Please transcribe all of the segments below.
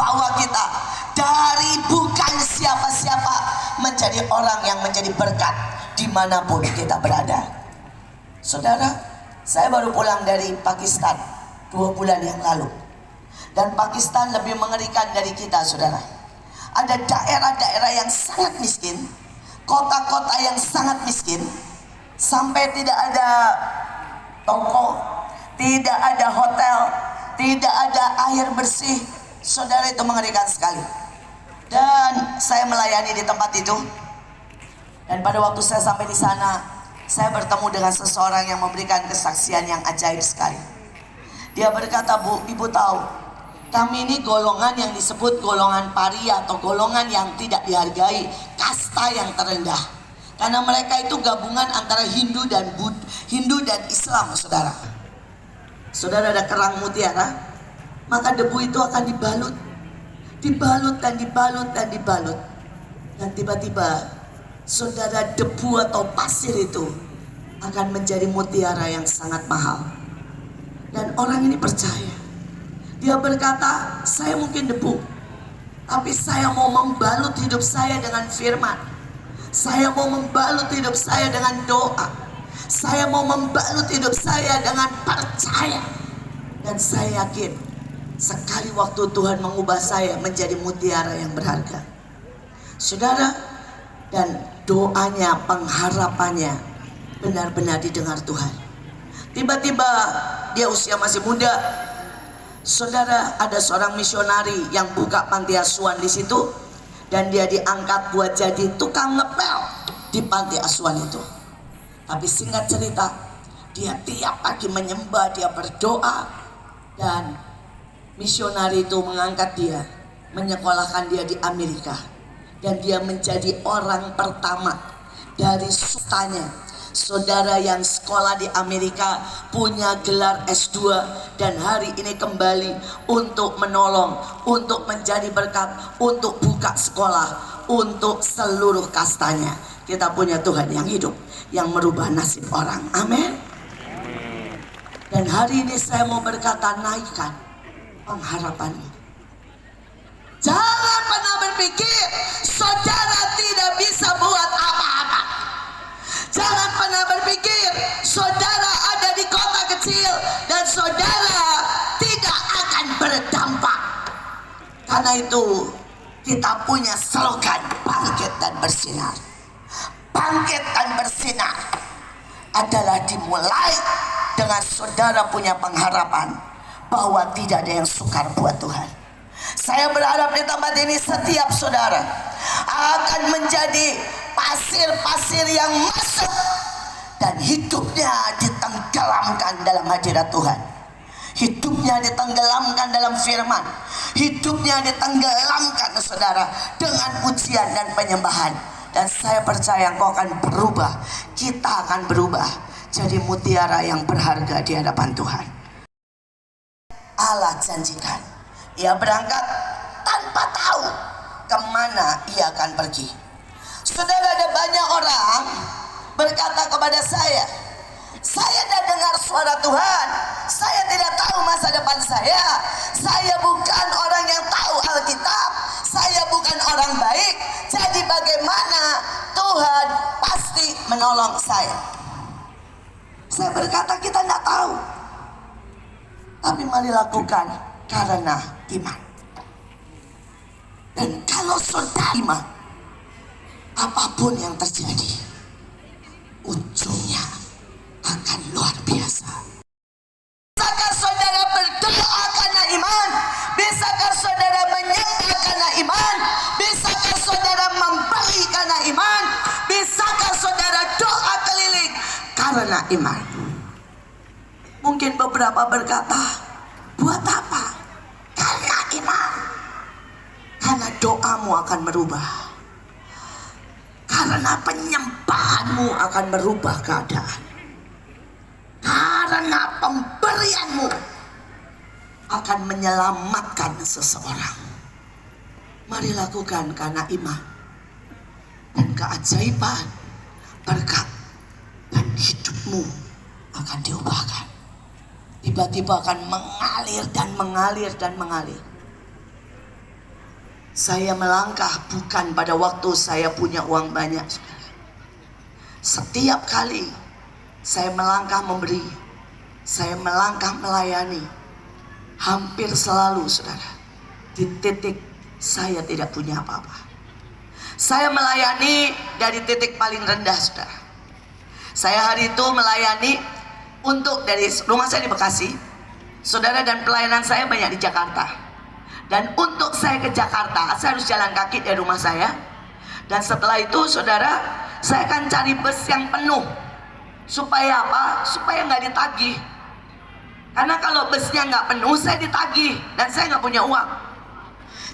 membawa kita dari bukan siapa-siapa menjadi orang yang menjadi berkat dimanapun kita berada. Saudara, saya baru pulang dari Pakistan 2 bulan yang lalu. Dan Pakistan lebih mengerikan dari kita, saudara. Ada daerah-daerah yang sangat miskin, kota-kota yang sangat miskin, sampai tidak ada toko, tidak ada hotel, tidak ada air bersih. Saudara, itu mengerikan sekali. Dan saya melayani di tempat itu. Dan pada waktu saya sampai di sana, saya bertemu dengan seseorang yang memberikan kesaksian yang ajaib sekali. Dia berkata, "Bu, ibu tahu, kami ini golongan yang disebut golongan paria atau golongan yang tidak dihargai, kasta yang terendah. Karena mereka itu gabungan antara Hindu dan Islam, saudara. Saudara, ada kerang mutiara, maka debu itu akan dibalut dan dibalut. Dan tiba-tiba, saudara, debu atau pasir itu akan menjadi mutiara yang sangat mahal. Dan orang ini percaya. Dia berkata, saya mungkin debu, tapi saya mau membalut hidup saya dengan firman. Saya mau membalut hidup saya dengan doa. Saya mau membalut hidup saya dengan percaya. Dan saya yakin, sekali waktu Tuhan mengubah saya menjadi mutiara yang berharga." Saudara, dan doanya, pengharapannya benar-benar didengar Tuhan. Tiba-tiba dia usia masih muda. Saudara, ada seorang misionari yang buka panti asuhan di situ, dan dia diangkat buat jadi tukang ngepel di panti asuhan itu. Tapi singkat cerita, dia tiap pagi menyembah, dia berdoa, dan misionari itu mengangkat dia, menyekolahkan dia di Amerika. Dan dia menjadi orang pertama dari sutanya, saudara, yang sekolah di Amerika, punya gelar S2, dan hari ini kembali untuk menolong, untuk menjadi berkat, untuk buka sekolah untuk seluruh kastanya. Kita punya Tuhan yang hidup, yang merubah nasib orang. Amin. Dan hari ini saya mau berkata, naikkan pengharapanmu. Jangan pernah berpikir saudara tidak bisa buat apa-apa. Jangan pernah berpikir saudara ada di kota kecil dan saudara tidak akan berdampak. Karena itu kita punya slogan, bangkit dan bersinar. Bangkit dan bersinar adalah dimulai dengan saudara punya pengharapan bahwa tidak ada yang sukar buat Tuhan. Saya berharap di tempat ini setiap saudara akan menjadi pasir-pasir yang masuk dan hidupnya ditenggelamkan dalam hadirat Tuhan. Hidupnya ditenggelamkan dalam firman. Hidupnya ditenggelamkan, saudara, dengan pujian dan penyembahan. Dan saya percaya engkau akan berubah. Kita akan berubah jadi mutiara yang berharga di hadapan Tuhan. Allah janjikan, ia berangkat tanpa tahu kemana ia akan pergi. Saudara, ada banyak orang berkata kepada saya tidak dengar suara Tuhan, saya tidak tahu masa depan saya bukan orang yang tahu Alkitab, saya bukan orang baik, jadi bagaimana Tuhan pasti menolong saya. Saya berkata, kita tidak tahu, tapi mari lakukan karena iman. Dan kalau saudara iman, apapun yang terjadi, ujungnya akan luar biasa. Bisakah saudara berdoa karena iman? Bisakah saudara menyembah karena iman? Bisakah saudara memberi karena iman? Bisakah saudara doa keliling karena iman? Mungkin beberapa berkata, buat apa? Karena iman. Karena doamu akan merubah. Karena penyembahanmu akan merubah keadaan. Karena pemberianmu akan menyelamatkan seseorang. Mari lakukan karena iman. Dan keajaiban, berkat, dan hidupmu akan diubahkan. Tiba-tiba akan mengalir dan mengalir dan mengalir. Saya melangkah bukan pada waktu saya punya uang banyak. Setiap kali saya melangkah memberi, saya melangkah melayani, hampir selalu saudara, di titik saya tidak punya apa-apa. Saya melayani dari titik paling rendah saudara. Saya hari itu melayani untuk dari rumah saya di Bekasi, saudara, dan pelayanan saya banyak di Jakarta. Dan untuk saya ke Jakarta, saya harus jalan kaki dari rumah saya. Dan setelah itu saudara, saya akan cari bus yang penuh. Supaya apa? Supaya nggak ditagih. Karena kalau busnya nggak penuh, saya ditagih. Dan saya nggak punya uang.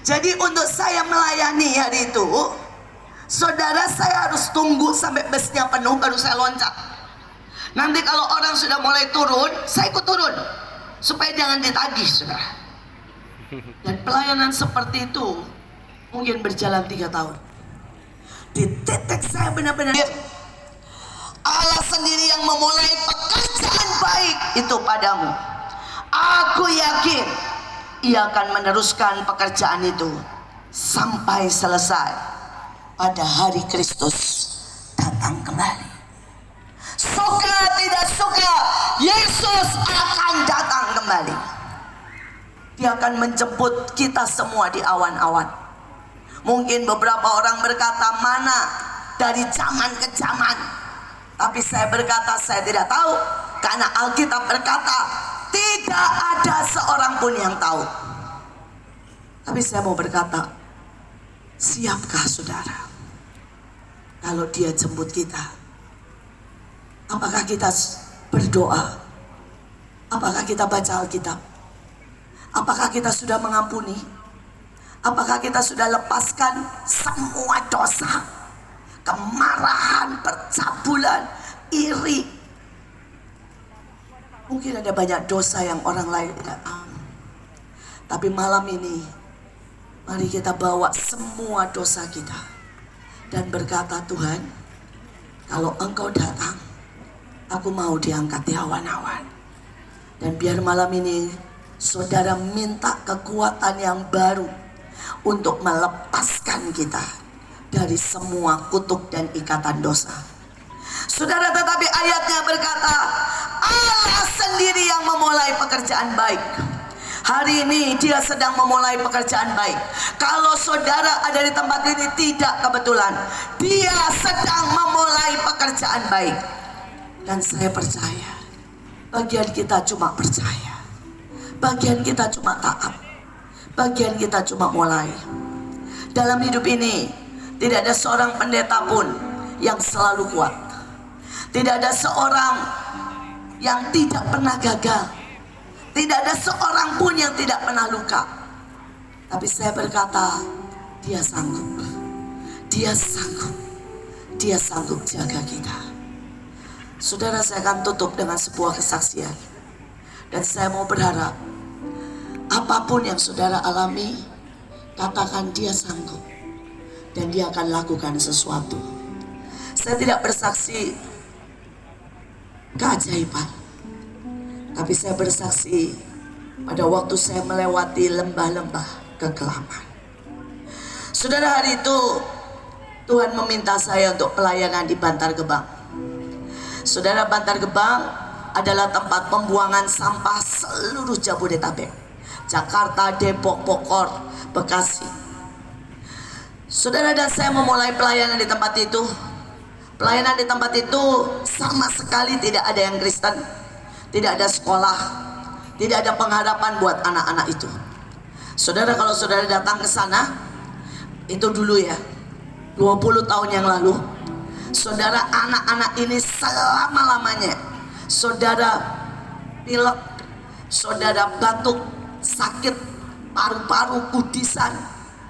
Jadi untuk saya melayani hari itu, saudara, saya harus tunggu sampai busnya penuh baru saya loncat. Nanti kalau orang sudah mulai turun, saya ikut turun. Supaya jangan ditagih saudara. Dan pelayanan seperti itu mungkin berjalan 3 tahun. Di titik saya benar-benar, Allah sendiri yang memulai pekerjaan baik itu padamu. Aku yakin Ia akan meneruskan pekerjaan itu sampai selesai pada hari Kristus datang kembali. Suka tidak suka, Yesus akan datang kembali. Dia akan menjemput kita semua di awan-awan. Mungkin beberapa orang berkata, mana dari zaman ke zaman. Tapi saya berkata, saya tidak tahu. Karena Alkitab berkata, tidak ada seorang pun yang tahu. Tapi saya mau berkata, siapkah saudara kalau Dia jemput kita? Apakah kita berdoa? Apakah kita baca Alkitab? Apakah kita sudah mengampuni? Apakah kita sudah lepaskan semua dosa, kemarahan, percabulan, iri? Mungkin ada banyak dosa yang orang lain tidak tahu. Tapi malam ini, mari kita bawa semua dosa kita dan berkata, Tuhan, kalau Engkau datang, aku mau diangkat di awan-awan. Dan biar malam ini saudara minta kekuatan yang baru untuk melepaskan kita dari semua kutuk dan ikatan dosa. Saudara, tetapi ayatnya berkata, Allah sendiri yang memulai pekerjaan baik. Hari ini Dia sedang memulai pekerjaan baik. Kalau saudara ada di tempat ini tidak kebetulan, Dia sedang memulai pekerjaan baik. Dan saya percaya, bagian kita cuma percaya. Bagian kita cuma taat. Bagian kita cuma mulai. Dalam hidup ini tidak ada seorang pendeta pun yang selalu kuat. Tidak ada seorang yang tidak pernah gagal. Tidak ada seorang pun yang tidak pernah luka. Tapi saya berkata, Dia sanggup. Dia sanggup. Dia sanggup jaga kita. Saudara, saya akan tutup dengan sebuah kesaksian. Dan saya mau berharap, apapun yang saudara alami, katakan Dia sanggup. Dan Dia akan lakukan sesuatu. Saya tidak bersaksi keajaiban, tapi saya bersaksi pada waktu saya melewati lembah-lembah kekelaman. Saudara, hari itu Tuhan meminta saya untuk pelayanan di Bantar Gebang. Saudara, Bantar Gebang adalah tempat pembuangan sampah seluruh Jabodetabek, Jakarta, Depok, Bogor, Bekasi. Saudara, dan saya memulai pelayanan di tempat itu. Pelayanan di tempat itu sama sekali tidak ada yang Kristen, tidak ada sekolah, tidak ada pengharapan buat anak-anak itu. Saudara, kalau saudara datang ke sana, itu dulu ya, 20 tahun yang lalu, saudara, anak-anak ini selama-lamanya saudara pilek, saudara batuk, sakit paru-paru, kudisan,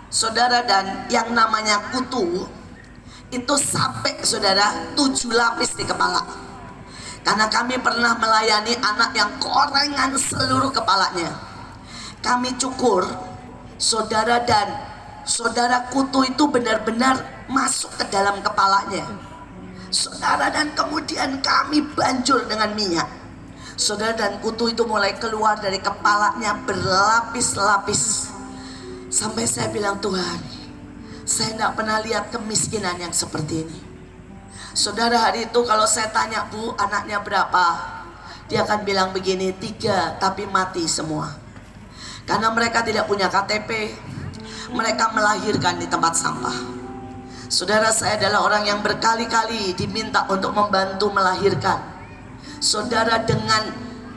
saudara, dan yang namanya kutu itu sampai saudara 7 lapis di kepala. Karena kami pernah melayani anak yang korengan seluruh kepalanya. Kami cukur saudara, dan saudara, kutu itu benar-benar masuk ke dalam kepalanya saudara, dan kemudian kami banjur dengan minyak saudara, dan kutu itu mulai keluar dari kepalanya berlapis-lapis Sampai saya bilang, Tuhan, saya tidak pernah lihat kemiskinan yang seperti ini. Saudara, hari itu kalau saya tanya, Bu, anaknya berapa? Dia akan bilang begini, 3, tapi mati semua. Karena mereka tidak punya KTP, mereka melahirkan di tempat sampah. Saudara, saya adalah orang yang berkali-kali diminta untuk membantu melahirkan. Saudara, dengan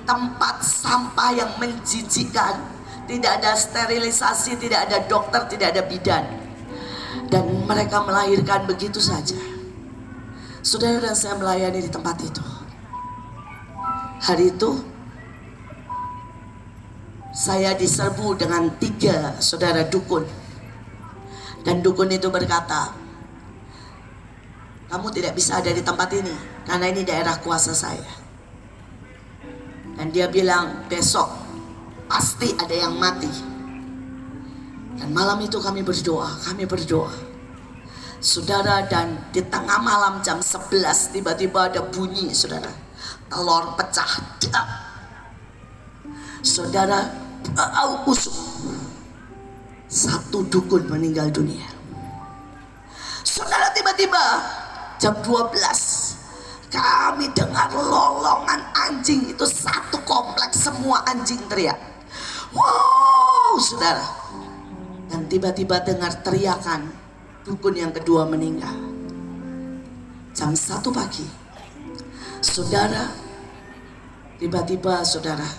tempat sampah yang menjijikkan, tidak ada sterilisasi, tidak ada dokter, tidak ada bidan, dan mereka melahirkan begitu saja. Saudara, dan saya melayani di tempat itu. Hari itu saya diserbu dengan 3 saudara dukun. Dan dukun itu berkata, kamu tidak bisa ada di tempat ini, karena ini daerah kuasa saya. Dan dia bilang, besok pasti ada yang mati. Dan malam itu kami berdoa. Saudara, dan di tengah malam jam 11 tiba-tiba ada bunyi, saudara. Telur pecah. Saudara, bau busuk. 1 dukun meninggal dunia. Saudara, tiba-tiba jam 12 kami dengar lolongan anjing. Itu 1 kompleks, semua anjing teriak. Wow, saudara. Dan tiba-tiba dengar teriakan, dukun yang kedua meninggal. Jam 1 pagi, saudara, tiba-tiba saudara,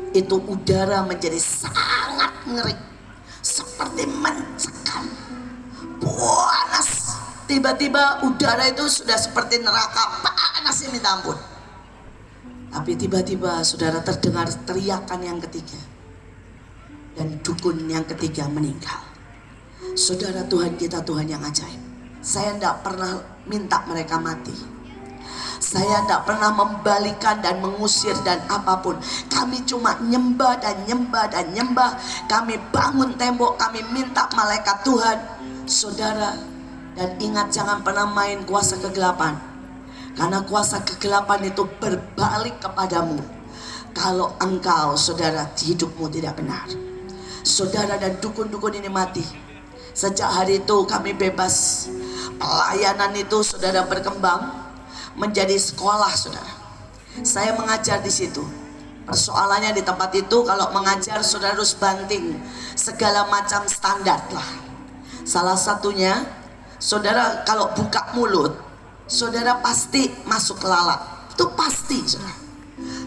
itu udara menjadi sangat ngeri, seperti mencekam, panas. Tiba-tiba udara itu sudah seperti neraka, panasnya minta ampun. Tapi tiba-tiba saudara terdengar teriakan yang ketiga, dan dukun yang ketiga meninggal. Saudara, Tuhan kita Tuhan yang ajaib. Saya tidak pernah minta mereka mati. Saya tidak pernah membalikan dan mengusir dan apapun. Kami cuma nyembah dan nyembah dan nyembah. Kami bangun tembok, kami minta malaikat Tuhan. Saudara, dan ingat, jangan pernah main kuasa kegelapan, karena kuasa kegelapan itu berbalik kepadamu kalau engkau, saudara, hidupmu tidak benar. Saudara, dan dukun-dukun ini mati. Sejak hari itu kami bebas. Pelayanan itu, saudara, berkembang menjadi sekolah, saudara. Saya mengajar di situ. Persoalannya di tempat itu, kalau mengajar saudara harus banting segala macam standar lah. Salah satunya, saudara, kalau buka mulut, saudara pasti masuk lalat. Itu pasti, saudara.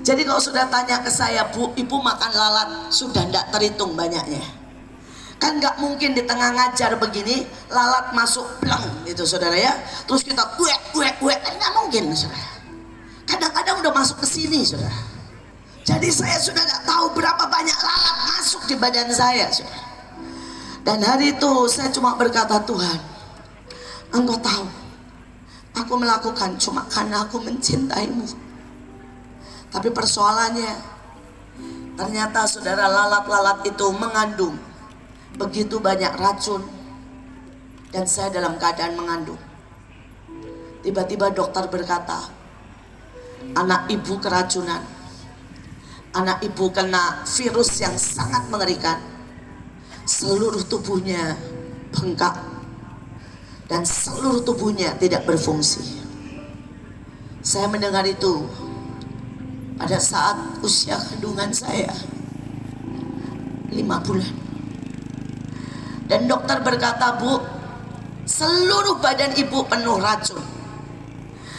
Jadi kalau sudah tanya ke saya, Bu, ibu makan lalat, sudah tidak terhitung banyaknya. Kan nggak mungkin di tengah ngajar begini lalat masuk blang gitu, saudara ya. Terus kita kan nggak mungkin, saudara. Kadang-kadang udah masuk ke sini, saudara. Jadi saya sudah nggak tahu berapa banyak lalat masuk di badan saya, saudara. Dan hari itu saya cuma berkata, Tuhan, Engkau tahu, aku melakukan cuma karena aku mencintaimu. Tapi persoalannya, ternyata saudara, lalat-lalat itu mengandung begitu banyak racun, dan saya dalam keadaan mengandung. Tiba-tiba dokter berkata, anak ibu keracunan, anak ibu kena virus yang sangat mengerikan. Seluruh tubuhnya bengkak dan seluruh tubuhnya tidak berfungsi. Saya mendengar itu pada saat usia kandungan saya 5 bulan. Dan dokter berkata, Bu, seluruh badan ibu penuh racun,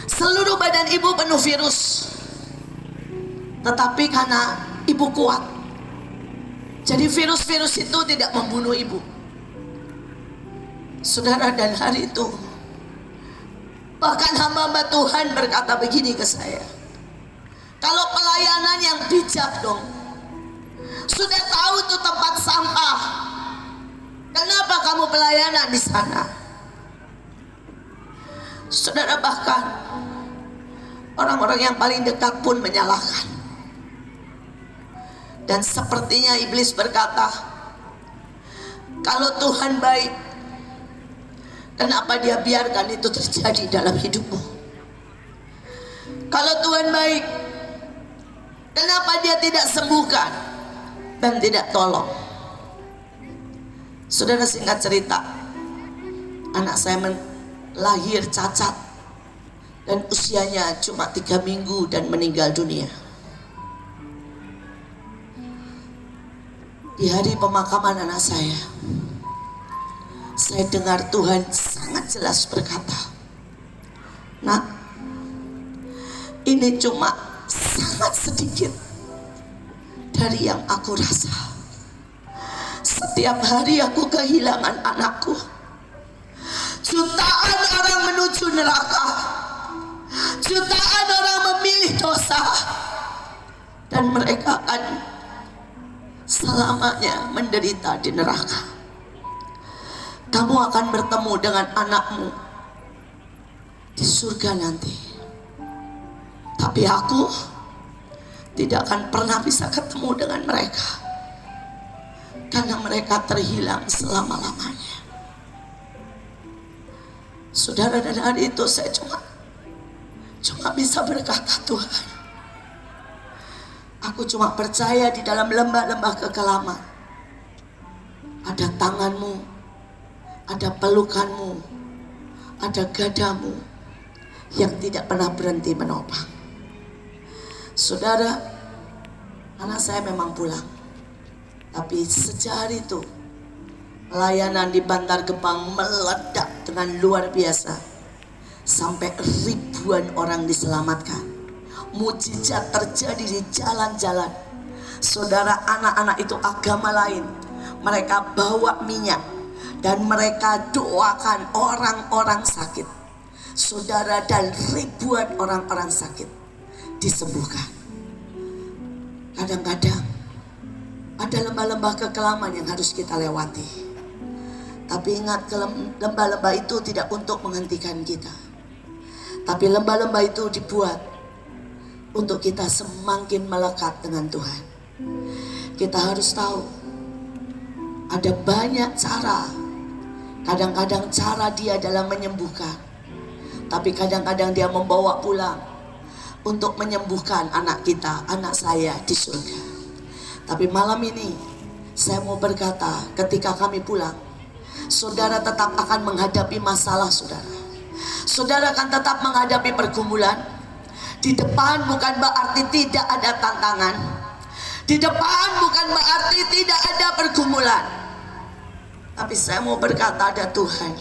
seluruh badan ibu penuh virus. Tetapi karena ibu kuat, jadi virus-virus itu tidak membunuh ibu. Saudara, dan hari itu bahkan hamba-hamba Tuhan berkata begini ke saya, kalau pelayanan yang bijak dong, sudah tahu itu tempat sampah, kenapa kamu pelayanan di sana? Saudara, bahkan orang-orang yang paling dekat pun menyalahkan. Dan sepertinya iblis berkata, kalau Tuhan baik, kenapa dia biarkan itu terjadi dalam hidupmu? Kalau Tuhan baik, kenapa dia tidak sembuhkan dan tidak tolong? Saudara, singkat cerita, anak saya lahir cacat dan usianya cuma 3 minggu dan meninggal dunia. Di hari pemakaman anak saya dengar Tuhan sangat jelas berkata, "Nak, ini cuma sangat sedikit dari yang aku rasa. Setiap hari aku kehilangan anakku. Jutaan orang menuju neraka. Jutaan orang memilih dosa. Dan mereka akan selamanya menderita di neraka. Kamu akan bertemu dengan anakmu di surga nanti. Tapi aku tidak akan pernah bisa ketemu dengan mereka, karena mereka terhilang selama-lamanya." Saudara, dan hari itu saya cuma bisa berkata, "Tuhan, aku cuma percaya di dalam lembah-lembah kekelaman ada tangan-Mu, ada pelukan-Mu, ada gadamu yang tidak pernah berhenti menopang." Saudara, anak saya memang pulang, tapi sejak hari itu pelayanan di Bantar Gebang meledak dengan luar biasa, sampai ribuan orang diselamatkan. Mujizat terjadi di jalan-jalan. Saudara, anak-anak itu agama lain, mereka bawa minyak dan mereka doakan orang-orang sakit. Saudara, dan ribuan orang-orang sakit disembuhkan. Kadang-kadang ada lembah-lembah kekelaman yang harus kita lewati. Tapi ingat, lembah-lembah itu tidak untuk menghentikan kita, tapi lembah-lembah itu dibuat untuk kita semakin melekat dengan Tuhan. Kita harus tahu ada banyak cara. Kadang-kadang cara Dia dalam menyembuhkan, tapi kadang-kadang Dia membawa pulang untuk menyembuhkan anak kita, anak saya di surga. Tapi malam ini saya mau berkata, ketika kami pulang, saudara tetap akan menghadapi masalah saudara. Saudara akan tetap menghadapi pergumulan. Di depan bukan berarti tidak ada tantangan. Di depan bukan berarti tidak ada pergumulan. Tapi saya mau berkata, ada Tuhan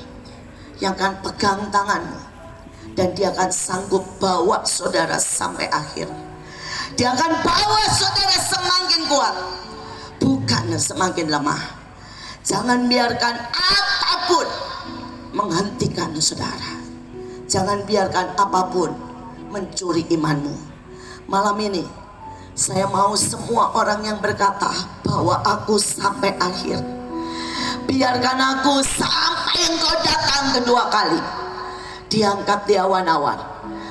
yang akan pegang tanganmu, dan Dia akan sanggup bawa saudara sampai akhir. Dia akan bawa saudara semakin kuat, bukan semakin lemah. Jangan biarkan apapun menghentikan saudara. Jangan biarkan apapun mencuri imanmu. Malam ini saya mau semua orang yang berkata bahwa aku sampai akhir. Biarkan aku sampai Engkau datang kedua kali. Diangkat di awan-awan.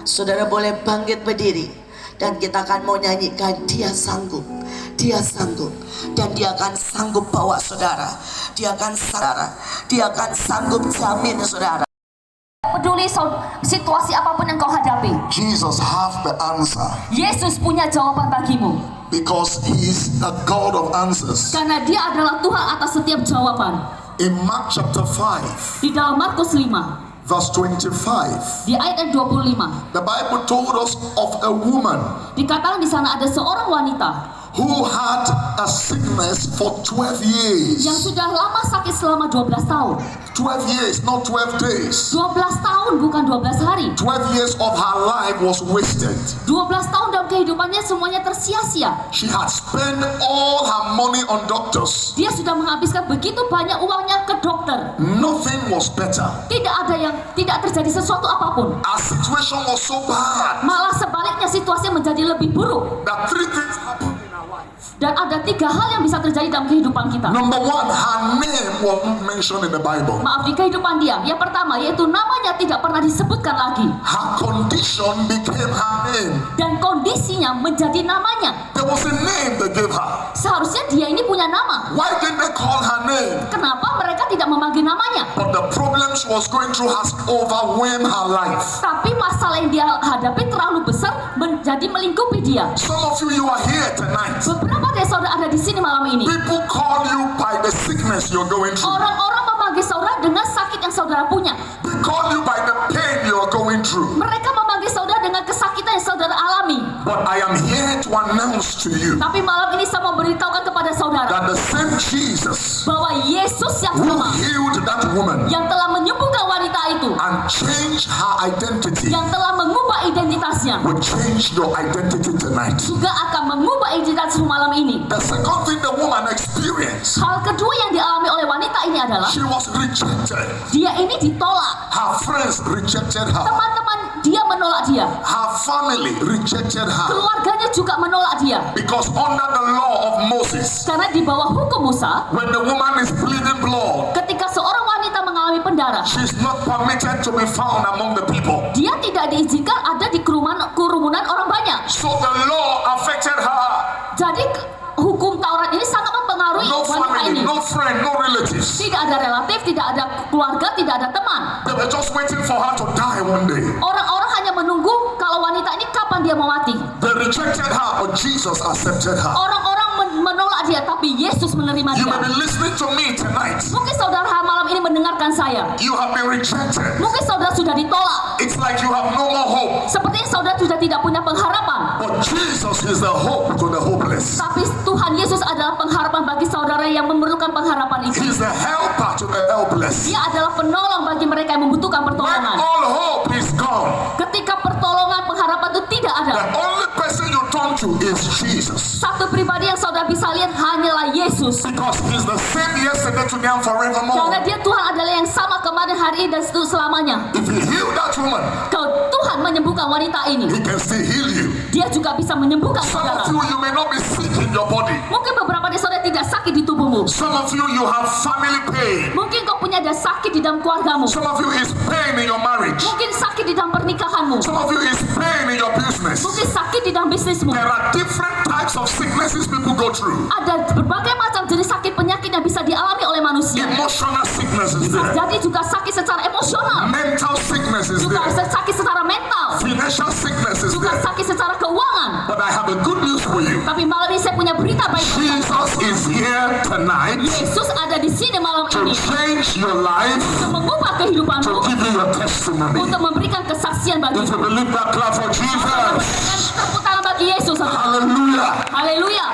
Saudara boleh bangkit berdiri, dan kita akan mau nyanyikan Dia sanggup. Dia sanggup, dan Dia akan sanggup bawa saudara. Dia akan sanggup jamin saudara. Peduli situasi apapun yang kau hadapi, Jesus have the answer, Yesus punya jawaban bagimu. because He is the God of answers. Karena Dia adalah Tuhan atas setiap jawaban. In Mark chapter 5, Di dalam Markus 5, verse 25, di ayat 25, the Bible told us of a woman dikatakan di sana ada seorang wanita who had a sickness for 12 years. yang sudah lama sakit selama 12 tahun. 12 years, not 12 days. 12 tahun, bukan 12 hari. 12 years of her life was wasted. 12 tahun dalam kehidupannya semuanya tersia-sia. She had spent all her money on doctors. Dia sudah menghabiskan begitu banyak uangnya ke dokter. Nothing was better. Tidak terjadi sesuatu apapun. Our situation was so bad Malah sebaliknya situasinya menjadi lebih buruk. that 3 things happened in our life. Dan ada 3 hal yang bisa terjadi dalam kehidupan kita. Number 1, her name was not mentioned in the Bible. Maaf, di kehidupan dia. Yang pertama, yaitu namanya tidak pernah disebutkan lagi. Her condition became her name. Dan kondisinya menjadi namanya. There was a name they gave her. Seharusnya dia ini punya nama. Why didn't they call her name? Kenapa mereka tidak memanggil namanya? But the problem she was going through has overwhelmed her life. Tapi masalah yang dia hadapi terlalu besar menjadi melingkupi dia. Some of you are here tonight. Beberapa dari saudara ada di sini malam ini. People call you by the sickness you're going through. Orang-orang memanggil saudara dengan sakit yang saudara punya. They call you by the pain you're going through. Mereka memanggil saudara dengan kesakitan yang saudara alami. But I am here to announce to you Tapi malam ini saya memberitahukan kepada saudara that the same Jesus bahwa Yesus yang who sama, healed that woman yang telah menyembuhkan wanita itu, and changed her identity yang telah mengubah identitasnya, will change your identity tonight. juga akan mengubah identitas malam ini. The second thing the woman experienced, Hal kedua yang dialami oleh wanita ini adalah she was rejected. dia ini ditolak. Her friends rejected her. Teman-teman dia menolak dia. Her family rejected her. Keluarganya juga menolak dia. Because under the law of Moses, Karena di bawah hukum Musa, when the woman is bleeding blood, ketika seorang wanita mengalami pendarahan, she's not permitted to be found among the people. dia tidak diizinkan ada di kerumunan orang banyak. So the law affected her. Jadi hukum Taurat ini sangat mempengaruhi No wanita ini. family, no friend, no relatives. Tidak ada relatif, tidak ada keluarga, tidak ada teman. They were just waiting for her to die one day. Orang-orang hanya menunggu kalau wanita ini kapan dia mau mati. They rejected her, but Jesus accepted her. Orang-orang menolak dia, tapi Yesus menerima You dia. may be listening to me tonight. Mungkin saudara malam ini mendengarkan saya. You have been rejected. Mungkin saudara sudah ditolak. It's like you have no more hope. Sepertinya saudara sudah tidak punya pengharapan. But Jesus is the hope to the hopeless. Tapi Tuhan Yesus adalah pengharapan bagi saudara yang memerlukan pengharapan itu. He's the helper to the helpless. Dia adalah penolong bagi mereka yang membutuhkan When pertolongan. all hope is gone, Ketika pertolongan pengharapan itu tidak ada, the only person you turn to is Jesus. satu pribadi yang saudara bisa lihat hanyalah Yesus. Because he's the same yesterday, today, and Karena forevermore. dia Tuhan adalah yang sama kemarin, hari ini, dan selamanya. If he healed that woman, Kalau Tuhan menyembuhkan wanita ini, he can still heal you. dia juga bisa menyembuhkan Some saudara. of you may not be sick in your body. Mungkin beberapa dari saudara tidak sakit di tubuhmu. Some of you have family pain. Mungkin kau punya ada sakit di dalam keluargamu. Some of you is pain in your marriage. Mungkin sakit di dalam pernikahanmu. Some of you is pain in your business. Mungkin sakit di dalam bisnismu. There are different types of sicknesses people go through. Ada berbagai macam jenis sakit penyakit yang bisa dialami oleh manusia. Emotional sickness is there. Jadi juga sakit secara emosional, Mental sickness is juga there. sakit secara mental, Financial sickness is juga there. sakit secara keuangan. But I have a good news for you. Tapi malam ini saya punya berita baik. Jesus is here tonight Yesus ada di sini malam to ini change your life, untuk mengubah kehidupanmu, to give you your testimony. untuk memberikan kesaksian If bagimu. you believe that, clap for Jesus. Berikan tepuk tangan bagi Yesus. Hallelujah. Haleluya.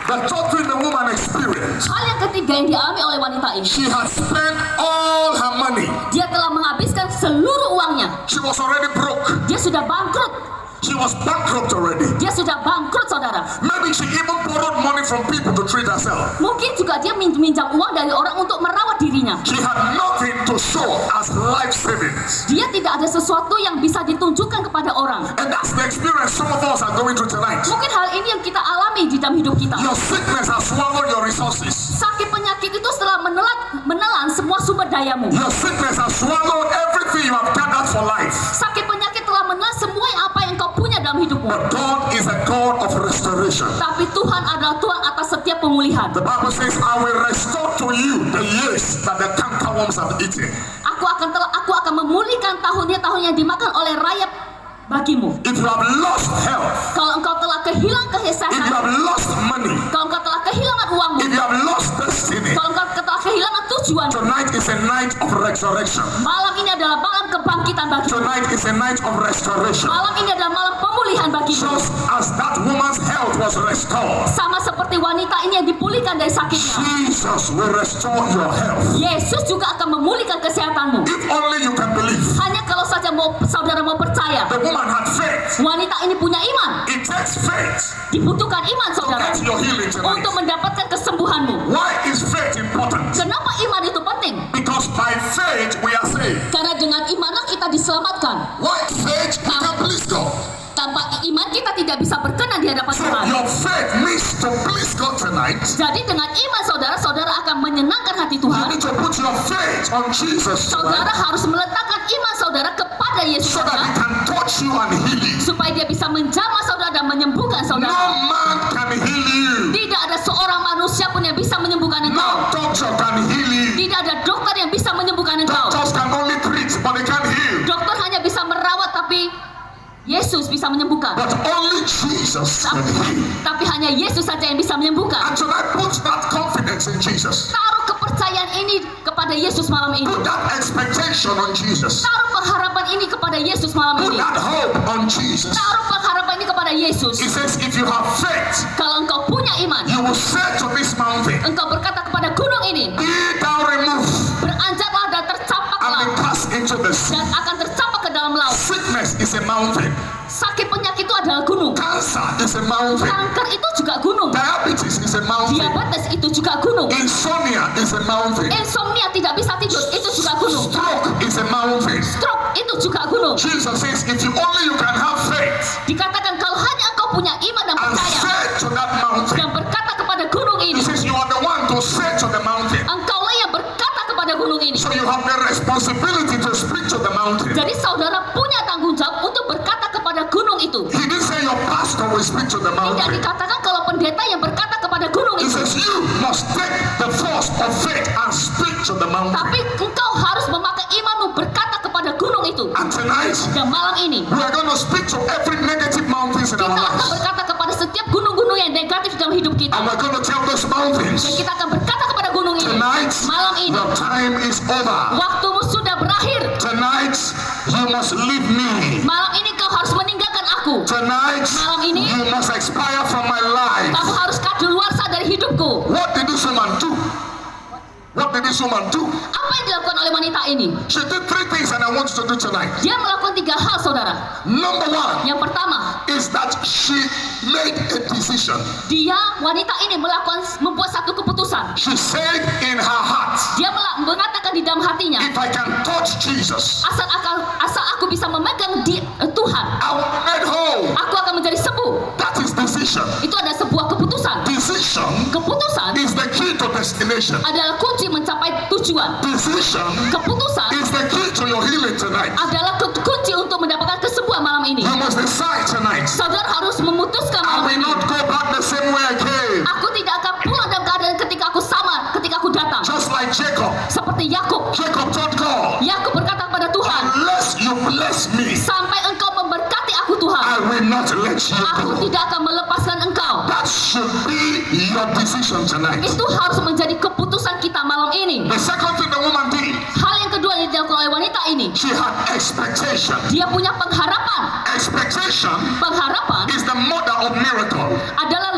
The third thing the woman experienced, Hal yang ketiga yang dialami oleh wanita ini, she had spent all her money. dia telah menghabiskan seluruh uangnya. She was already broke. Dia sudah bangkrut. She was bankrupt already. Dia sudah bangkrut, saudara. Maybe she even borrowed money from people to treat herself. Mungkin juga dia minjam uang dari orang untuk merawat dirinya. She had nothing to show as life savings. Dia tidak ada sesuatu yang bisa ditunjukkan kepada orang. And that's the experience some of us are going through tonight. Mungkin hal ini yang kita alami di dalam hidup kita. Your sickness has swallowed your resources. Sakit penyakit itu setelah menelan semua sumber dayamu. Your sickness has swallowed everything you have gathered for life. Sakit penyakit telah menelan semua apa yang kau punya dalam hidupmu. But God is a God of restoration. Tapi Tuhan adalah Tuhan atas setiap pemulihan. The Bible says, I will restore to you the years that the cankerworms have eaten. Aku akan memulihkan tahun-tahun yang dimakan oleh rayap bagimu. If you have lost health, Kalau engkau telah kehilangan if you kesehatan, have lost money, kalau engkau telah kehilangan uangmu, if you have lost destiny, kalau engkau telah kehilangan tujuan, tonight is a night of resurrection. malam ini adalah malam kebangkitan bagimu. Tonight is a night of restoration. Malam ini adalah malam pemulihan bagimu. Just as that woman's health was restored, Sama seperti wanita ini yang dipulihkan dari sakitnya, Jesus will restore your health. Yesus juga akan memulihkan kesehatanmu. If only you can believe. Hanya kalau saja saudara mau percaya. The woman had faith. Wanita ini punya iman. It takes faith Dibutuhkan iman, to saudara, get your healing tonight. untuk mendapatkan kesembuhanmu. Why is faith important? Kenapa iman itu penting? Because by faith we are saved. Karena dengan imanlah kita diselamatkan. Why faith you can please God? Tanpa iman kita tidak bisa berkenan di hadapan So Tuhan. your faith means to please God tonight. Jadi dengan iman saudara akan menyenangkan hati You Tuhan. need to put your faith on Jesus Saudara tonight harus meletakkan iman saudara kepada Yesus so that He can touch you and heal you. supaya dia bisa menjamah saudara dan menyembuhkan No saudara. man can heal you. Tidak ada seorang manusia pun yang bisa menyembuhkan engkau. No doctor can heal you. Tidak ada dokter yang bisa menyembuhkan engkau. Doctors can Tapi Yesus bisa menyembuhkan. But only Jesus can heal. Tapi hanya Yesus saja yang bisa menyembuhkan. And tonight, put that confidence in Jesus. Taruh kepercayaan ini kepada Yesus malam ini. Put that expectation on Jesus. Taruh pengharapan ini kepada Yesus malam Put ini. that hope on Jesus. Taruh pengharapan ini kepada Yesus. He says, if you have faith, Kalau engkau punya iman, you will say to this mountain, engkau berkata kepada gunung ini, be thou removed beranjaklah dan and tercampaklah be cast into the sea. dan akan tercampak ke dalam laut. Sickness is a mountain. Sakit penyakit itu adalah gunung. Cancer is a mountain. Kanker itu juga gunung. Diabetes is a mountain. Diabetes itu juga gunung. Insomnia is a mountain. Insomnia, tidak bisa tidur, itu juga gunung. Stroke is a mountain. Stroke itu juga gunung. Jesus says, if you only you can have faith Dikatakan kalau hanya engkau punya iman dan and percaya say to that mountain, dan berkata kepada gunung he ini, says you are the one to say to the mountain. engkaulah yang berkata kepada gunung ini. So you have the responsibility to speak to the mountain. Jadi saudara punya tanggung jawab untuk berkata kepada gunung itu. He didn't say your pastor will speak to the Tidak mountain. dikatakan kalau pendeta yang berkata kepada gunung He itu. says you must take the force of faith and speak to the mountain. Tapi engkau harus memakai imanmu berkata kepada gunung itu. And tonight, Dan malam ini we are going to speak to every negative mountains in kita our akan lives. berkata kepada setiap gunung-gunung yang negatif dalam hidup kita. And we're going to tell those mountains, Dan kita akan berkata kepada gunung ini, tonight, malam ini your time is over. waktumu sudah berakhir. Tonight, you must leave me. Malam ini kau harus meninggalkan aku. Tonight, Malam ini, you must expire from my life. Kamu harus kadaluarsa dari hidupku. What did this woman do? What did this woman do? Apa yang dilakukan oleh wanita ini? She did three things and I want you to do tonight. Dia melakukan 3 hal, saudara. Number one Yang pertama, is that she made a decision. wanita ini membuat satu keputusan. She said in her heart, Dia mengatakan di dalam hatinya, if I can touch Jesus, asal aku bisa memegang Tuhan, I will be made whole. aku akan menjadi sembuh. That is decision. Itu adalah sebuah keputusan. Decision Keputusan is the key to destination. adalah kunci mencapai tujuan. Decision Keputusan is the key to your healing tonight. adalah kunci untuk mendapatkan kesembuhan malam ini. You must decide tonight. Saudara harus memutuskan I malam will ini. not go back the same way I came. Aku tidak akan pulang dalam keadaan ketika aku datang. Just like Jacob. Seperti Yakub. Jacob told God, Yakub berkata kepada Tuhan, unless you bless me, sampai engkau memberkati aku Tuhan, I will not let you aku go. tidak akan melepaskan engkau. That should be your decision tonight. Itu harus menjadi keputusan kita malam ini. The second thing the woman did, Hal yang kedua yang dilakukan oleh wanita ini, she had expectation. dia punya pengharapan. Expectation Pengharapan is the mother of miracle. adalah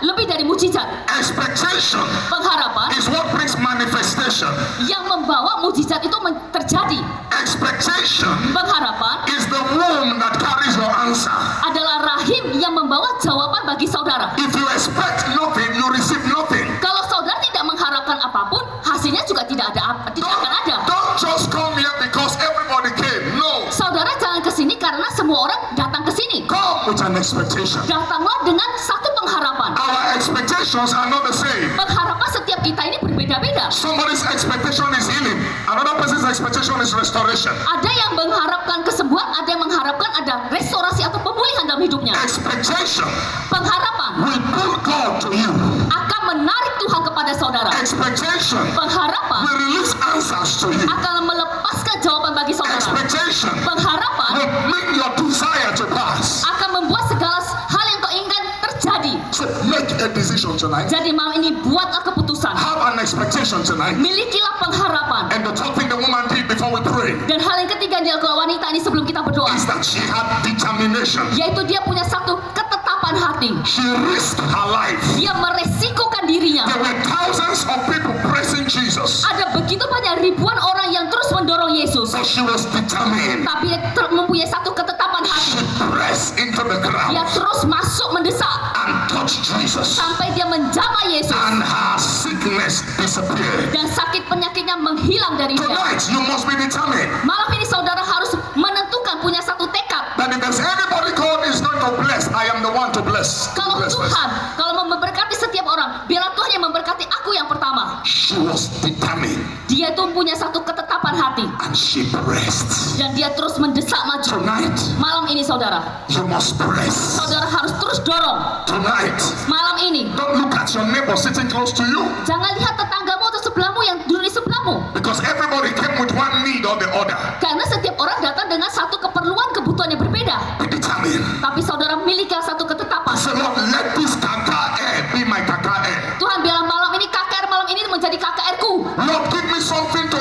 lebih dari mujizat. Expectation Pengharapan is what brings manifestation. yang membawa mujizat itu terjadi. Expectation Pengharapan is the womb that carries your answer. adalah rahim yang membawa jawaban bagi saudara. If you expect nothing, you receive nothing. Kalau saudara tidak mengharapkan apapun, hasilnya juga tidak akan ada. Don't just come here because everybody came. No. Saudara jangan ke sini karena semua orang datang ke sini. Come with an expectation. Datanglah dengan satu pengharapan. Our expectations are not the same. Pengharapan setiap kita ini berbeda-beda. Somebody's expectation is healing. Another person's expectation is restoration. Ada yang mengharapkan kesembuhan, ada yang mengharapkan ada restorasi atau pemulihan dalam hidupnya. Expectation Pengharapan will pull God to you. akan menarik Tuhan kepada saudara. Expectation Pengharapan will release answers to you. akan melepaskan jawaban bagi saudara. Expectation Pengharapan will make your desire to pass. akan membuat segala hal yang kau inginkan terjadi. So make a decision tonight. Jadi malam ini buatlah keputusan. Have an expectation tonight. Milikilah pengharapan. And the third thing the woman did before we pray Dan hal yang ketiga yang dilakukan wanita ini sebelum kita berdoa, is that she had determination. yaitu dia punya satu ketetapan hati. She risked her life. Dia meresikokan dirinya. There were thousands of people praising Jesus, Ada begitu banyak ribuan orang yang terus mendorong Yesus, but she was determined. tapi dia mempunyai satu ketetapan hati. She pressed into the Dia crowd terus masuk mendesak and touched Jesus, sampai dia menjamah Yesus and her sickness disappeared. dan sakit penyakitnya menghilang dari dia. Tonight, you must be determined Malam ini saudara harus menentukan, punya satu tekad. that if there's anybody God is going to bless, I am the one to bless. Kalau Bless first. Tuhan, kalau mau memberkati setiap orang, biarlah Tuhan yang memberkati aku yang pertama. She was determined Dia itu punya satu ketetapan hati and she pressed. dan dia terus mendesak maju. Tonight, Malam ini saudara, you must press. saudara harus terus dorong. Tonight, Malam ini, don't look at your neighbor sitting close to you, jangan lihat tetanggamu atau sebelahmu yang duduk di sebelahmu. because everybody came with one need or the other. Karena setiap orang datang dengan satu keperluan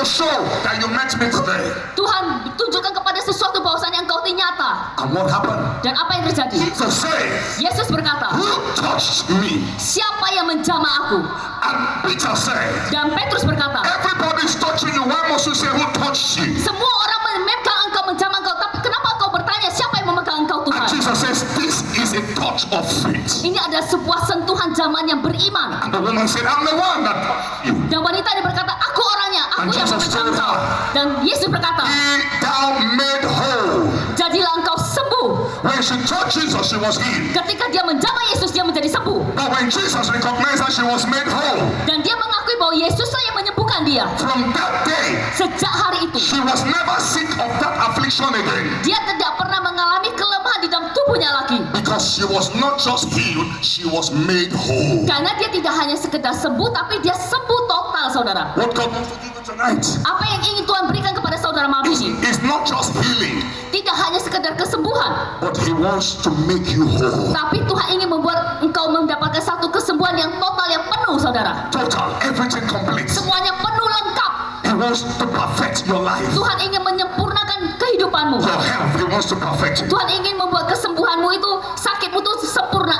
show that you met me today. Tuhan tunjukkan kepada sesuatu bahwasanya engkau itu nyata. And what happened? Dan apa yang terjadi? Jesus said, Yesus berkata, who touched me? siapa yang menjamah aku? And Peter said, Dan Petrus berkata, everybody's touching you. Why must you say who touched you? semua orang memegang engkau, menjamah engkau, tapi kenapa engkau bertanya siapa yang memegang engkau, And Tuhan? Jesus says, this is a touch of faith. Ini adalah sebuah sentuhan zaman yang beriman. And the woman said, I'm the one that touched you. Dan wanita ini berkata, aku orangnya, aku And yang Jesus memegang told engkau. her, Dan Yesus berkata, be thou made whole. jadilah engkau sembuh. When she touched Jesus, she was healed. Ketika dia menjamah Yesus, dia menjadi sembuh. But when Jesus recognized her, she was made whole. Dan dia mengakui bahwa Yesuslah yang menyembuhkan dia. From that day, Sejak hari itu, she was never sick of that affliction again. dia tidak pernah mengalami kelemahan di dalam tubuhnya lagi. Because she was not just healed, she was made whole. Karena dia tidak hanya sekedar sembuh, tapi dia sembuh total, saudara. What God wants to give you tonight Apa yang ingin Tuhan berikan kepada saudara malam ini? is not just healing, Tidak hanya sekedar kesembuhan, but He wants to make you whole. tapi Tuhan ingin membuat engkau mendapatkan satu kesembuhan yang total, yang penuh, saudara. Total, everything complete. Semuanya penuh, lengkap. He wants to perfect your life. Tuhan ingin menyempurnakan kehidupanmu. Your health, He wants to perfect it. Tuhan ingin membuat kesembuhanmu itu, sakitmu itu sempurna.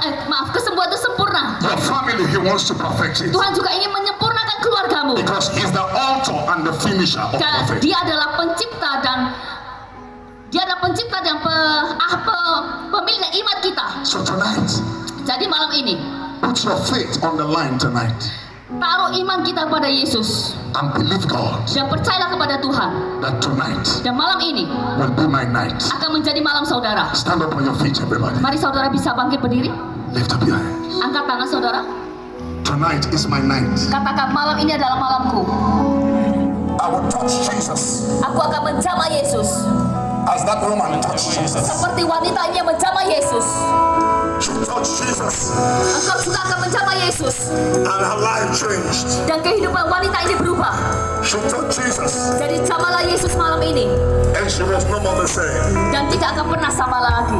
Kesembuhan itu sempurna. Your family, He wants to perfect it. Tuhan juga ingin menyempurnakan keluargamu. Because He's the author and the finisher of Karena perfect. dia adalah pencipta dan pemilik iman kita. So tonight, Jadi malam ini, put your faith on the line tonight taruh iman kita pada Yesus and believe God dan percayalah kepada Tuhan. that tonight Dan malam ini will be my night. akan menjadi malam saudara. Stand up on your feet, everybody. Mari saudara bisa bangkit berdiri. Lift up your hands. Angkat tangan saudara. Tonight is my night. Katakan, malam ini adalah malamku. I will touch Jesus Aku akan menjamah Yesus. as that woman touched Jesus. Seperti wanita ini yang menjamah Yesus. She touched Jesus Engkau juga akan menjamah Yesus. and her life changed. Dan kehidupan wanita ini berubah. She touched Jesus Jadi jamalah Yesus malam ini. and she was no more the same. Dan tidak akan pernah sama lagi.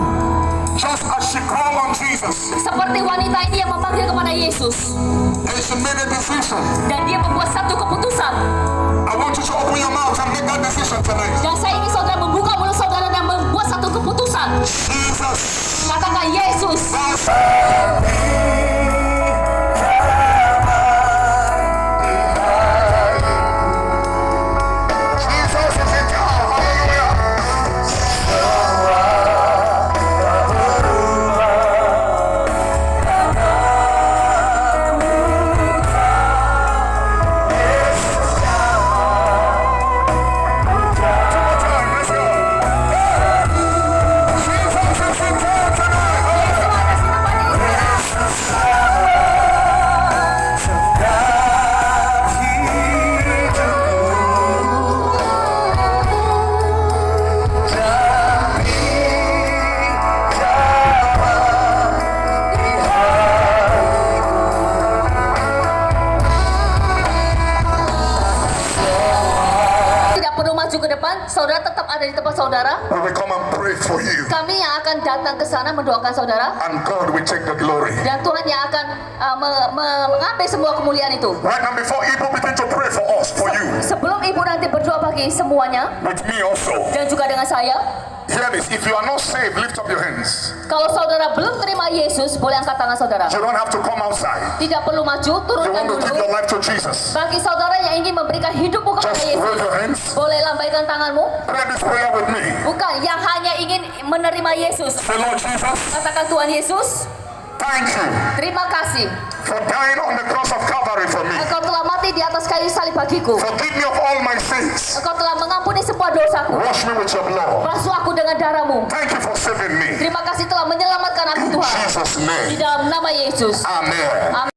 Just as she called on Jesus Seperti wanita ini yang memanggil kepada Yesus. and she made a decision. Dan dia membuat satu keputusan. I want you to open your mouth and make that decision tonight. Dan saya ingin saudara membuka mulut saudara dan membuat satu keputusan. Jesus. Katakan, Yesus, Jesus is in town. Hallelujah. Let's go. Jesus is in town tonight. tidak perlu maju ke depan. Saudara tetap ada di tempat saudara. We will come and pray for you, Kami yang akan datang ke sana mendoakan saudara. and God will take the glory. Dan Tuhan yang akan mengambil semua kemuliaan itu. Right now, before Ibu begin to pray for us, for you, Sebelum ibu nanti berdoa bagi semuanya, with me also. dan juga dengan saya, Hear this. If you are not saved, lift up your hands. kalau saudara belum terima Yesus, boleh angkat tangan saudara. You don't have to come outside. Tidak perlu maju, You turunkan want to give dulu. your life to Jesus. Bagi saudara yang ingin memberikan hidupmu kepada Just raise Yesus, your hands. boleh lambaikan tanganmu. Pray this prayer with me. Bukan yang hanya ingin menerima Yesus. Say, Lord Jesus, Katakan, Tuhan Yesus, thank you terima kasih. for dying on the cross of Calvary for me. Engkau telah mati di atas kayu salib bagiku. Forgive me of all my sins. Engkau telah mengampuni semua dosaku. Wash me with your blood. Basuh aku dengan darahmu. Thank you for saving me. Terima kasih telah menyelamatkan aku, In Tuhan. Jesus' Di name. dalam nama Yesus. Amen. Amin.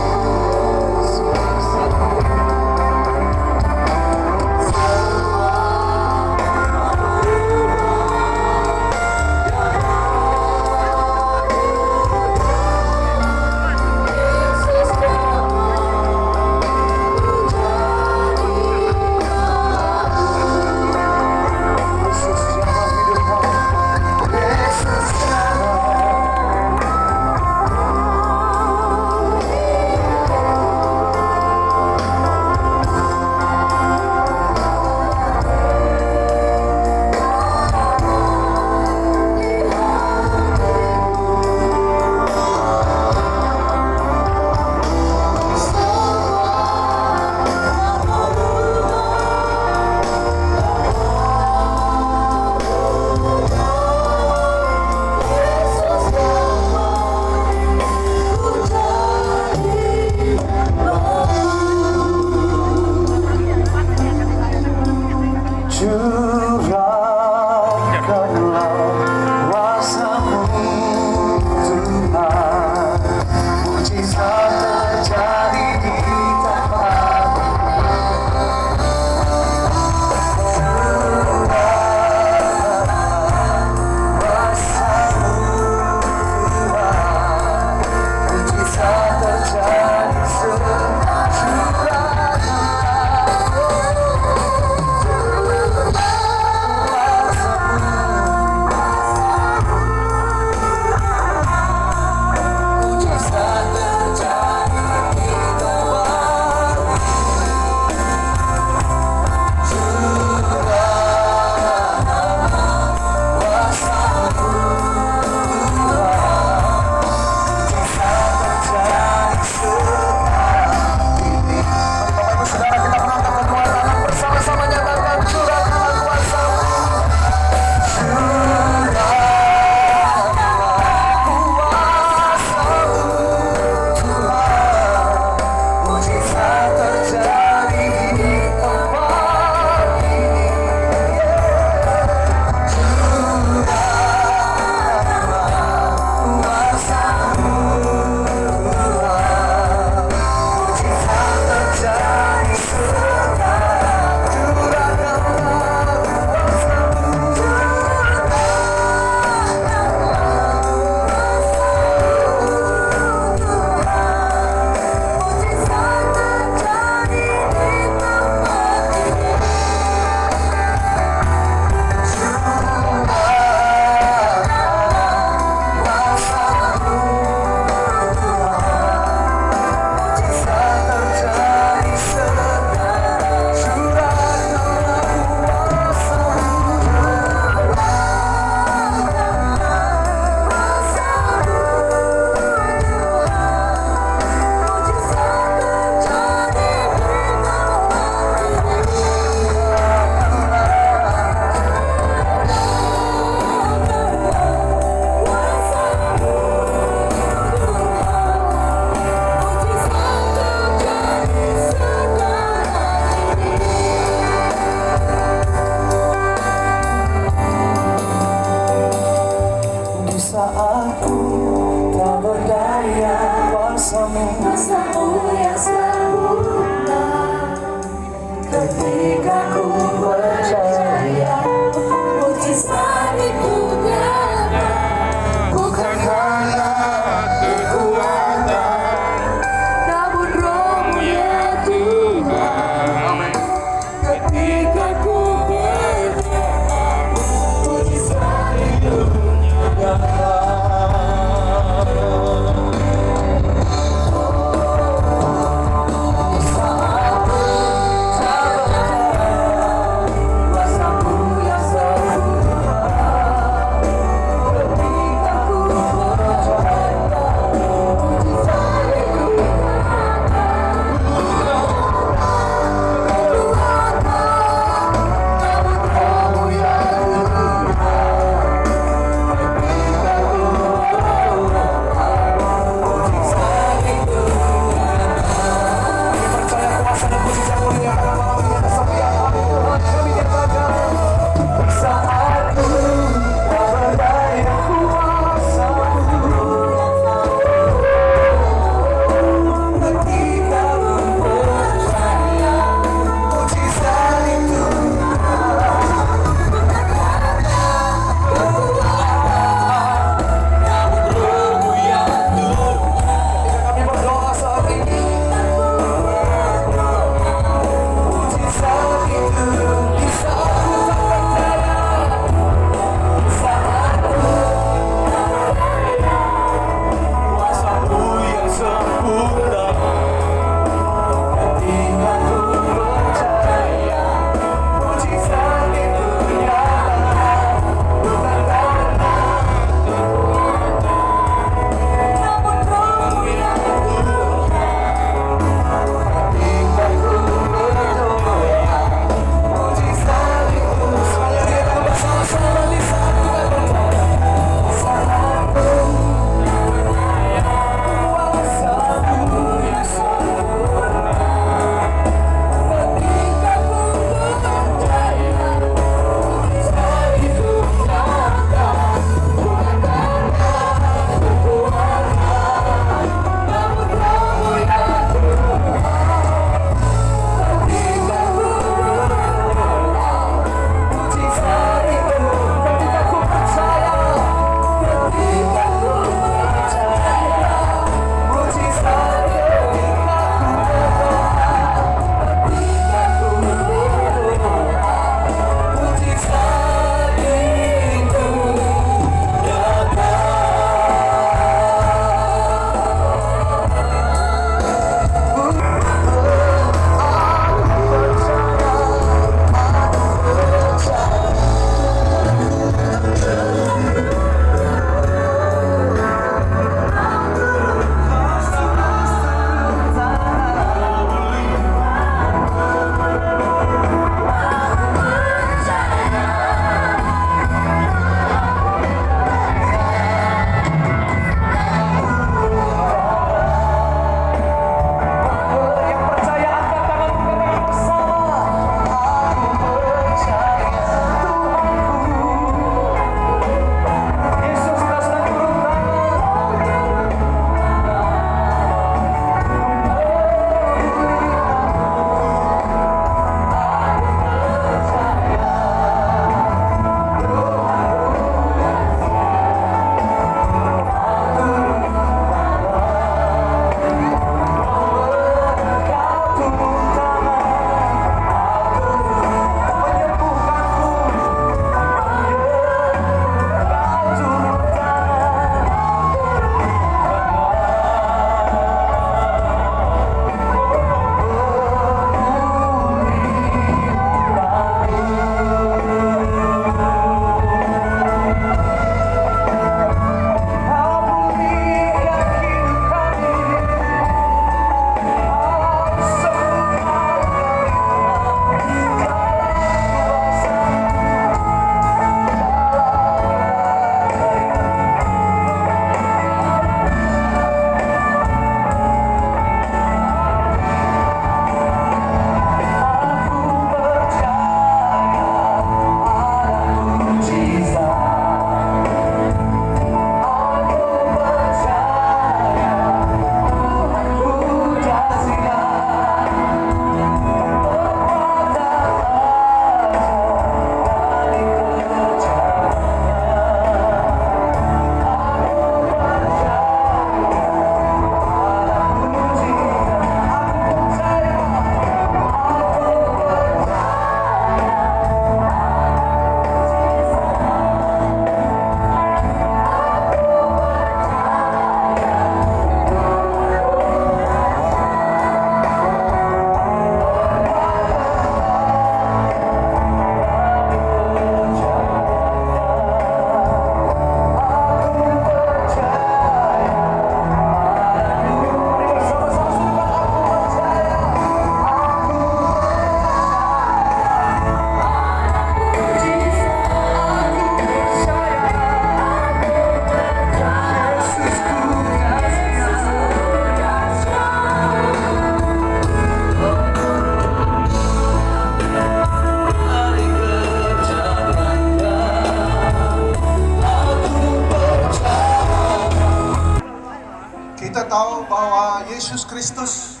Yesus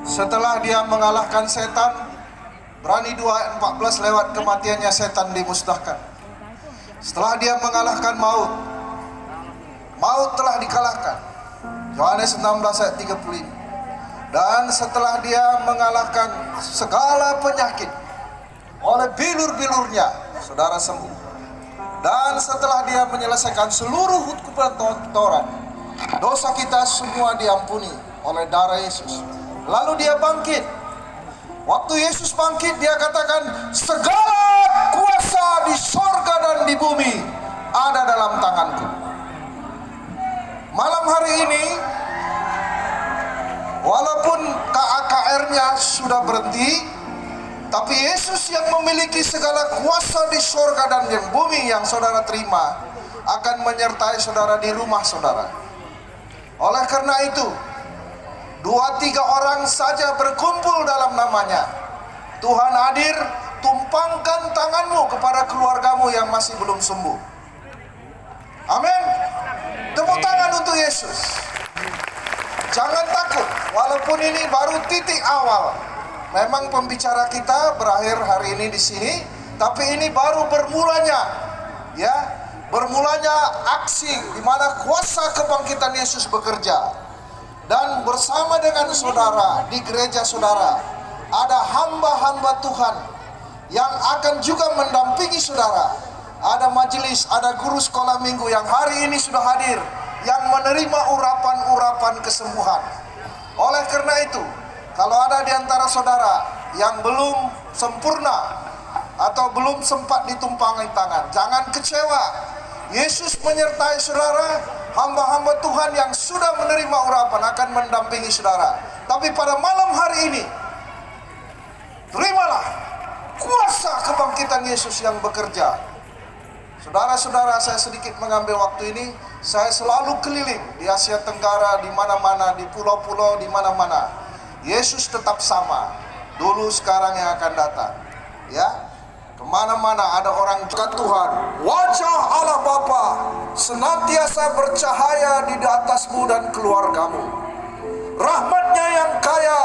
setelah dia mengalahkan setan, berani 2:14 lewat kematiannya setan dimusnahkan. Setelah dia mengalahkan maut, maut telah dikalahkan. Yohanes 16 ayat 35. Dan setelah dia mengalahkan segala penyakit, oleh bilur-bilurnya saudara sembuh. Dan setelah dia menyelesaikan seluruh hukuman Taurat, dosa kita semua diampuni oleh darah Yesus. Lalu dia bangkit. Waktu Yesus bangkit, dia katakan, segala kuasa di sorga dan di bumi ada dalam tanganku. Malam hari ini, walaupun KAKR-nya sudah berhenti, tapi Yesus yang memiliki segala kuasa di sorga dan di bumi yang saudara terima akan menyertai saudara di rumah saudara. Oleh karena itu, 2-3 orang saja berkumpul dalam namanya. Tuhan hadir, tumpangkan tanganmu kepada keluargamu yang masih belum sembuh. Amin. Tepuk tangan untuk Yesus. Jangan takut, walaupun ini baru titik awal. Memang pembicara kita berakhir hari ini di sini, tapi ini baru bermulanya, ya, bermulanya aksi di mana kuasa kebangkitan Yesus bekerja. Dan bersama dengan saudara di gereja saudara, ada hamba-hamba Tuhan yang akan juga mendampingi saudara. Ada majelis, ada guru sekolah minggu yang hari ini sudah hadir, yang menerima urapan-urapan kesembuhan. Oleh karena itu, kalau ada di antara saudara yang belum sempurna atau belum sempat ditumpangi tangan, jangan kecewa. Yesus menyertai saudara, hamba-hamba Tuhan yang sudah menerima urapan akan mendampingi saudara. Tapi pada malam hari ini, terimalah kuasa kebangkitan Yesus yang bekerja. Saudara-saudara, saya sedikit mengambil waktu ini. Saya selalu keliling di Asia Tenggara, di mana-mana, di pulau-pulau, di mana-mana. Yesus tetap sama, dulu, sekarang, yang akan datang. Ya, kemana-mana ada orang dekat Tuhan. Wajah Allah Bapa senantiasa bercahaya di atasmu dan keluargamu. Rahmatnya yang kaya,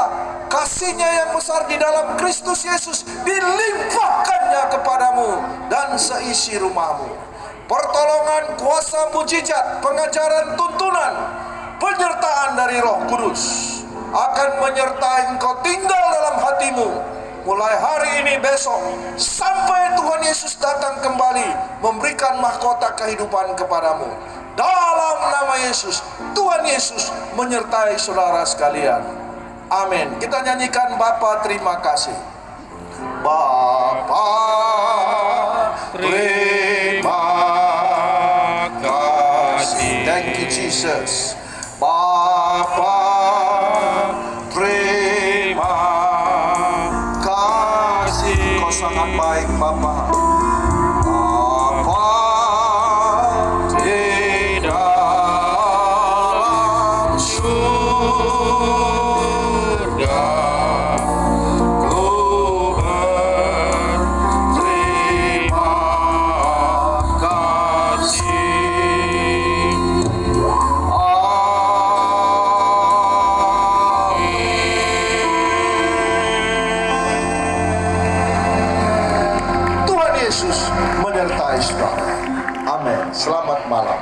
kasihnya yang besar di dalam Kristus Yesus dilimpahkannya kepadamu dan seisi rumahmu. Pertolongan, kuasa, mujizat, pengajaran, tuntunan, penyertaan dari Roh Kudus akan menyertai engkau tinggal dalam hatimu mulai hari ini, besok, sampai Tuhan Yesus datang kembali memberikan mahkota kehidupan kepadamu. Dalam nama Yesus, Tuhan Yesus menyertai saudara sekalian. Amin. Kita nyanyikan Bapa terima kasih. Bapa terima kasih. Thank you Jesus. Bapa terima kasih. Kau sangat baik Bapa. Bapa di dalam surga, ku berterima kasih. Tuhan Yesus menyertai saudara. Amin. Selamat malam.